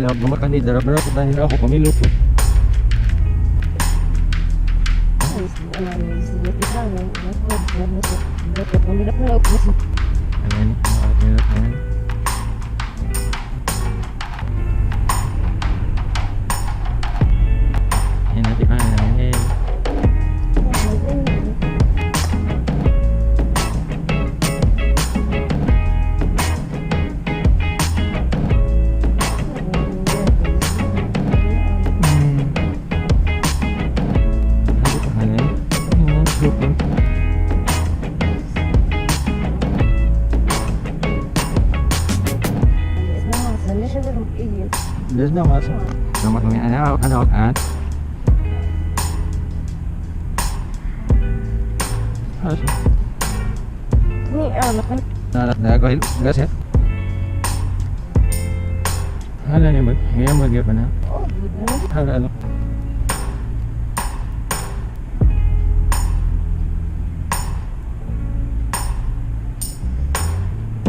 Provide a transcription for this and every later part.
Lab naman kanina, darap dahil ako pamilok ko. Ayan, ayan. Ayan natin pa, ayan. There's no muscle. No muscle. Ano, at? Ano? Ni ano kan? Nagahil, gas ya? Hala niya ba? Ngayon mo pa na? Oh, good na. Hala ano?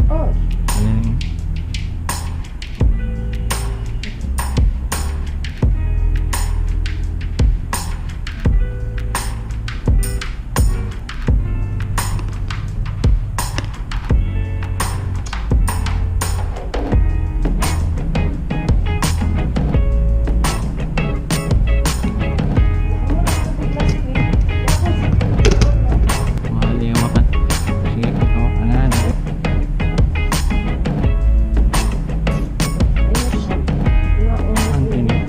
Oh, Ano yun? Mahali yung mapan. Sige, ano yan? Ang tinig.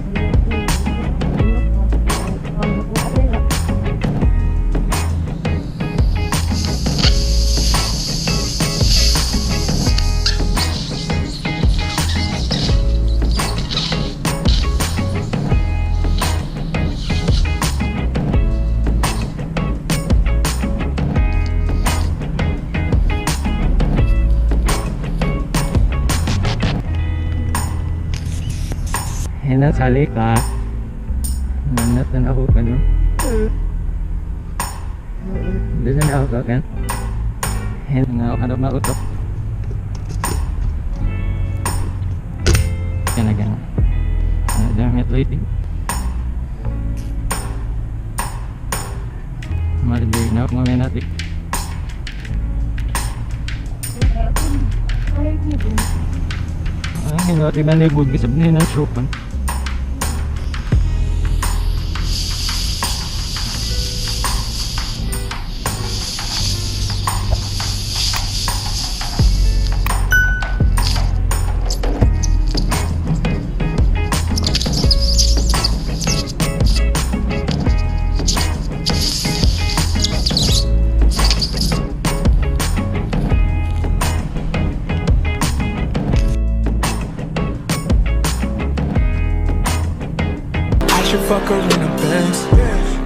Hinasali ka. Nanat na ako ka no? Doon na ako ka kan? Hinasali na ako ka na mautok. Yan na gano'n. Ano dyan yung waiting. Marigay na ako mamaya natin. Ay, hindi na nilibod kasi sabihin ng shopan. Should fuck her in a Benz.